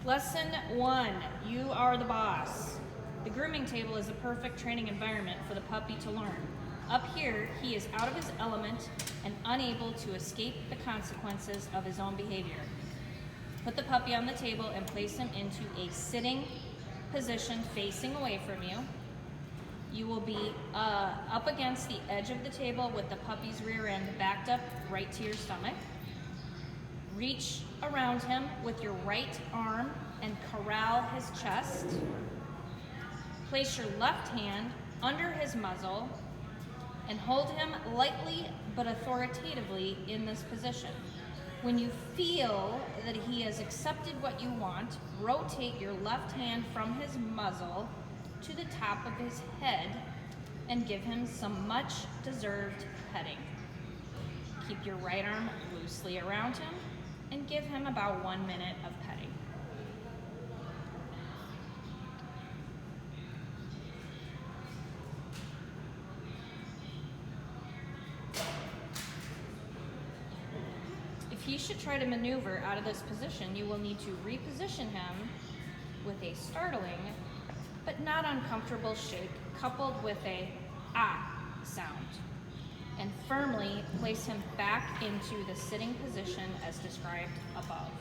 Lesson 1, you are the boss. The grooming table is a perfect training environment for the puppy to learn. Up here, he is out of his element and unable to escape the consequences of his own behavior. Put the puppy on the table and place him into a sitting position facing away from you. You will be up against the edge of the table with the puppy's rear end backed up right to your stomach. Reach around him with your right arm and corral his chest. Place your left hand under his muzzle and hold him lightly but authoritatively in this position. When you feel that he has accepted what you want, rotate your left hand from his muzzle to the top of his head and give him some much deserved petting. Keep your right arm loosely around him and give him about 1 minute of petting. If he should try to maneuver out of this position, you will need to reposition him with a startling but not uncomfortable shake coupled with a ah sound, and firmly place him back into the sitting position as described above.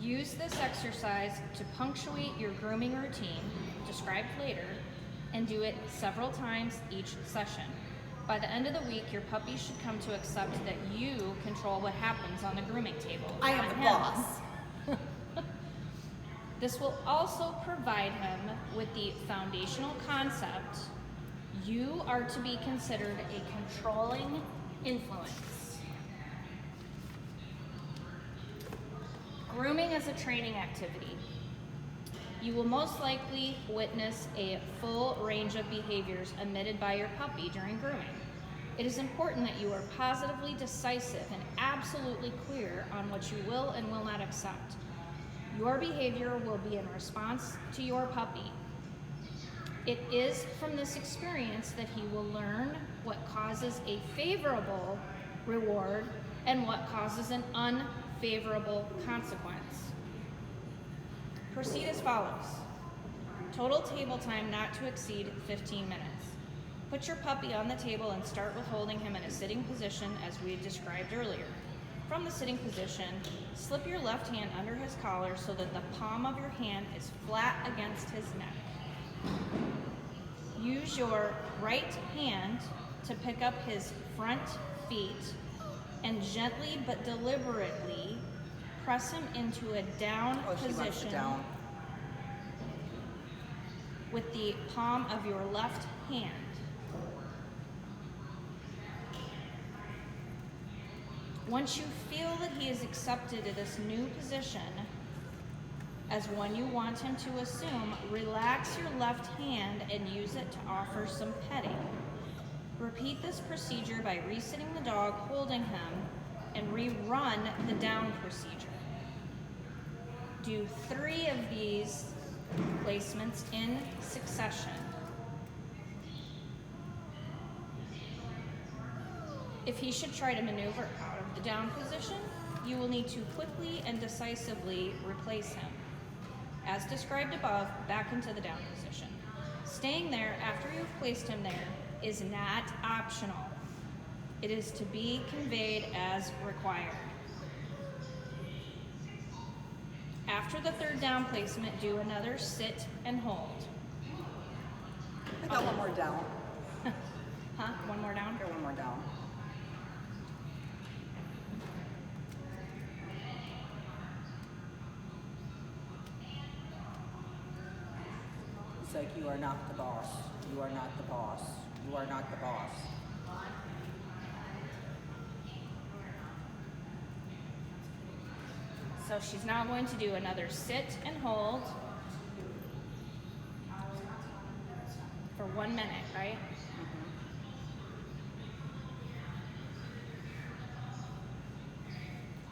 Use this exercise to punctuate your grooming routine, described later, and do it several times each session. By the end of the week, your puppy should come to accept that you control what happens on the grooming table. I am the boss. This will also provide him with the foundational concept you are to be considered a controlling influence. Grooming is a training activity. You will most likely witness a full range of behaviors emitted by your puppy during grooming. It is important that you are positively decisive and absolutely clear on what you will and will not accept. Your behavior will be in response to your puppy. It is from this experience that he will learn what causes a favorable reward and what causes an unfavorable consequence. Proceed as follows. Total table time not to exceed 15 minutes. Put your puppy on the table and start with holding him in a sitting position as we had described earlier. From the sitting position, slip your left hand under his collar so that the palm of your hand is flat against his neck. Use your right hand to pick up his front feet and gently but deliberately press him into a down position with the palm of your left hand. Once you feel that he is accepted to this new position as one you want him to assume, relax your left hand and use it to offer some petting. Repeat this procedure by resitting the dog, holding him, and rerun the down procedure. Do 3 of these placements in succession. If he should try to maneuver out of the down position, you will need to quickly and decisively replace him. As described above, back into the down position. Staying there after you've placed him there is not optional. It is to be conveyed as required. After the 3rd down placement, do another sit and hold. I got one more down. Huh? One more down? Here, one more down. It's like, you are not the boss. You are not the boss. You are not the boss. So she's now going to do another sit and hold for 1 minute, right?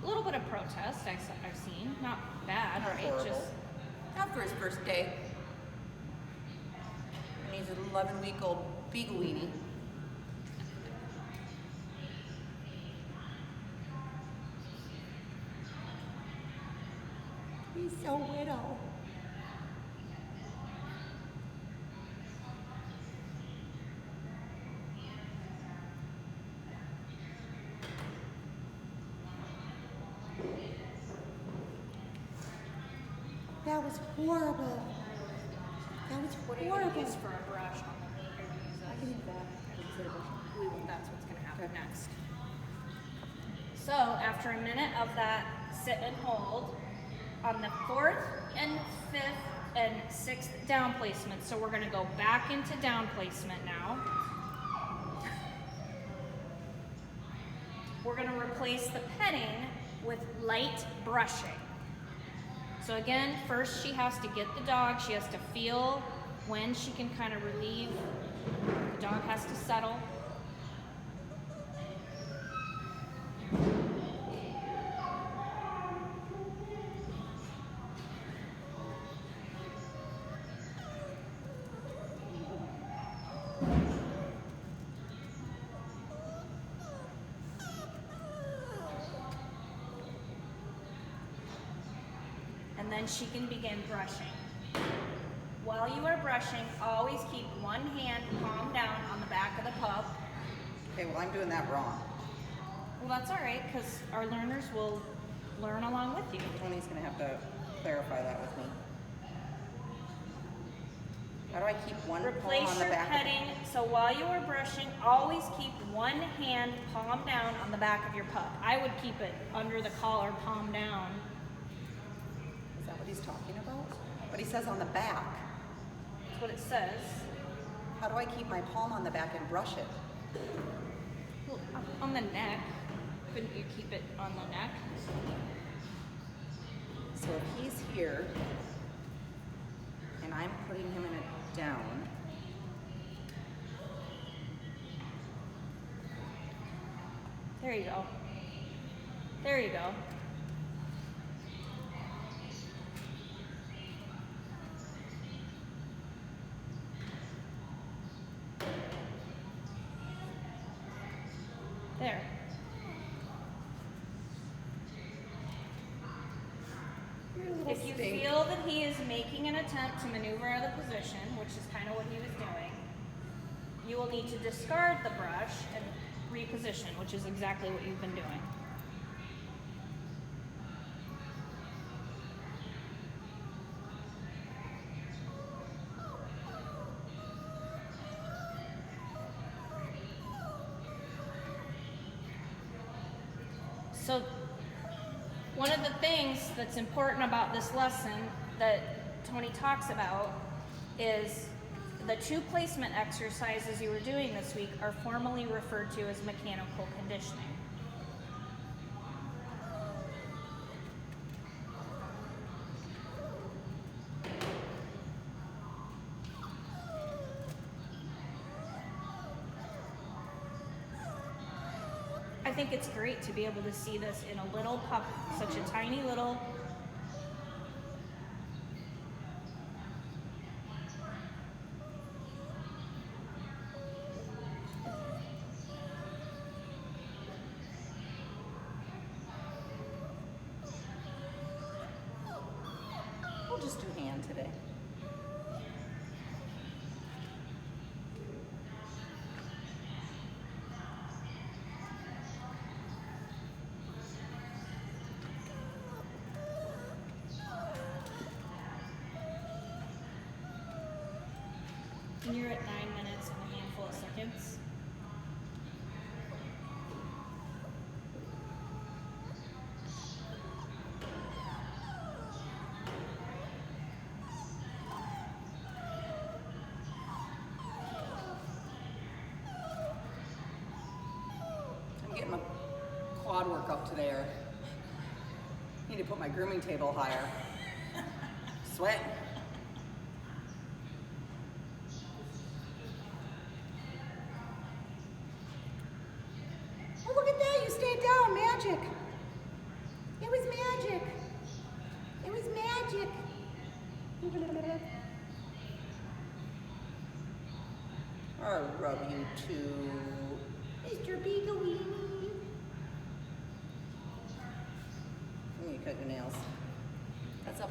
A little bit of protest I've seen. Not bad, Not right? horrible. Just After his first day. And he's a 11-week-old beagle weenie. He's so little. That was horrible. That was What are you horrible. going to use for a brush on them? I can use that. That's what's going to happen next. So after a minute of that sit and hold, on the 4th and 5th and 6th down placement, so we're going to go back into down placement now. We're going to replace the petting with light brushing. So again, first she has to get the dog, she has to feel when she can kind of relieve, the dog has to settle. And then she can begin brushing. While you are brushing, always keep one hand palm down on the back of the pup. Okay, well, I'm doing that wrong. Well, that's all right, because our learners will learn along with you. Tony's going to have to clarify that with me. How do I keep one palm Replace on the your back? petting, so while you are brushing, always keep one hand palm down on the back of your pup. I would keep it under the collar, palm down. Is that what he's talking about? But he says on the back. That's what it says. How do I keep my palm on the back and brush it? Well, on the neck. Couldn't you keep it on the neck? So if he's here, and I'm putting him in a down, There you go. There you go. There. If you feel that he is making an attempt to maneuver out of the position, which is kind of what he was doing, you will need to discard the brush and reposition, which is exactly what you've been doing. So one of the things that's important about this lesson that Tony talks about is the 2 placement exercises you were doing this week are formally referred to as mechanical conditioning. I think it's great to be able to see this in a little pup, such a tiny little. we'll just do hand today. And you're at 9 minutes and a handful of seconds. I'm getting my quad workout today. Or need to put my grooming table higher. Sweat. Oh, look at that, you stayed down, magic. It was magic. It was magic. I'll rub you too, Mr. Beagle Weenie. You need to cut your nails.